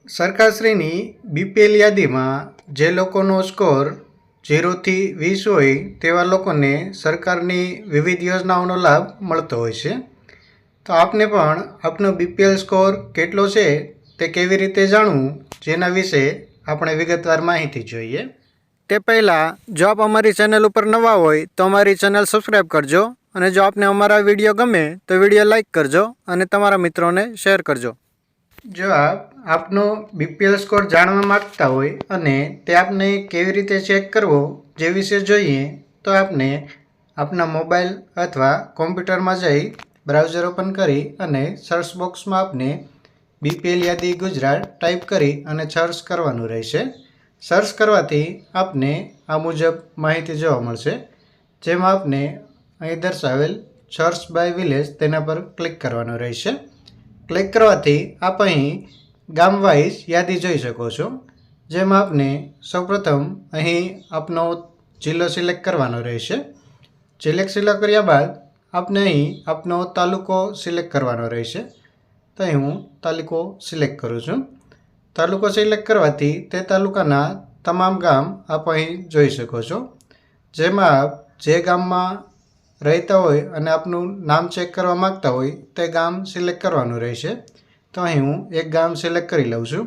સરકારશ્રીની BPL યાદીમાં જે લોકોનો સ્કોર 0 થી 20 હોય તેવા લોકોને સરકારની વિવિધ યોજનાઓનો લાભ મળતો હોય છે. તો આપને પણ આપનો બીપીએલ સ્કોર કેટલો છે તે કેવી રીતે જાણવું, જેના વિશે આપણે વિગતવાર માહિતી જોઈએ. તે પહેલાં જો આપ અમારી ચેનલ ઉપર નવા હોય તો અમારી ચેનલ સબસ્ક્રાઈબ કરજો, અને જો આપને અમારા વિડીયો ગમે તો વિડીયો લાઈક કરજો અને તમારા મિત્રોને શેર કરજો. જો આપનો બીપીએલ સ્કોર જાણવા માગતા હોય અને તે આપને કેવી રીતે ચેક કરવો જે વિશે જોઈએ, તો આપને આપના મોબાઈલ અથવા કોમ્પ્યુટરમાં જઈ બ્રાઉઝર ઓપન કરી અને સર્ચ બોક્સમાં આપને બીપીએલ યાદી ગુજરાત ટાઈપ કરી અને સર્ચ કરવાનું રહેશે. સર્ચ કરવાથી આપને આ મુજબ માહિતી જોવા મળશે, જેમાં આપને અહીં દર્શાવેલ સર્ચ બાય વિલેજ તેના પર ક્લિક કરવાનું રહેશે. ક્લિક કરવાથી આપ અહીં ગામ વાઇઝ યાદી જોઈ શકો છો, જેમાં આપને સૌપ્રથમ અહીં આપનો જિલ્લો સિલેક્ટ કરવાનો રહેશે. સિલેક્ટ કર્યા બાદ આપને અહીં આપનો તાલુકો સિલેક્ટ કરવાનો રહેશે. તો અહીં હું તાલુકો સિલેક્ટ કરું છું. તાલુકો સિલેક્ટ કરવાથી તે તાલુકાના તમામ ગામ આપ અહીં જોઈ શકો છો, જેમાં આપ જે ગામમાં રહેતા હોય અને આપનું નામ ચેક કરવા માગતા હોય તે ગામ સિલેક્ટ કરવાનું રહેશે. તો અહીં હું એક ગામ સિલેક્ટ કરી લઉં છું,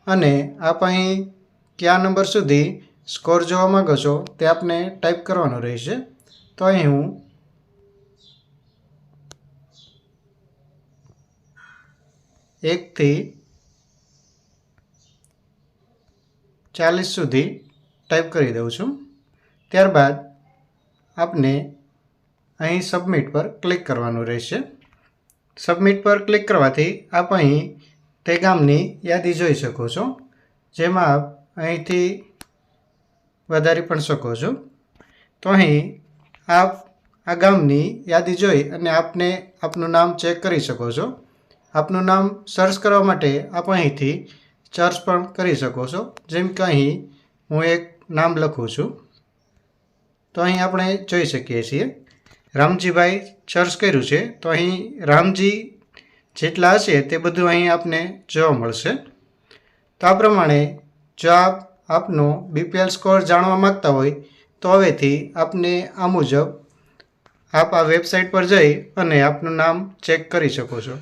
અને આપ અહીં કયા નંબર સુધી સ્કોર જોવા માગો છો તે આપને ટાઈપ કરવાનું રહેશે. તો અહીં હું 1 થી 40 સુધી ટાઈપ કરી દઉં છું. ત્યારબાદ આપને અહીં સબમિટ પર ક્લિક કરવાનું રહેશે. સબમિટ પર ક્લિક કરવાથી આપ અહીં તે ગામની યાદી જોઈ શકો છો, જેમાં આપ અહીંથી વધારી પણ શકો છો. તો અહીં આપ આ ગામની યાદી જોઈ અને આપને આપનું નામ ચેક કરી શકો છો. આપનું નામ સર્ચ કરવા માટે આપ અહીંથી સર્ચ પણ કરી શકો છો, જેમ કે અહીં હું એક નામ લખું છું. તો અહીં આપણે જોઈ શકીએ છીએ રામજીભાઈ સર્ચ કર્યું છે, તો અહીં રામજી જેટલા હશે તે બધું અહીં આપને જોવા મળશે. તો આ પ્રમાણે જો આપનો બીપીએલ સ્કોર જાણવા માગતા હોય તો હવેથી આપને આ મુજબ આપ આ વેબસાઇટ પર જઈ અને આપનું નામ ચેક કરી શકો છો.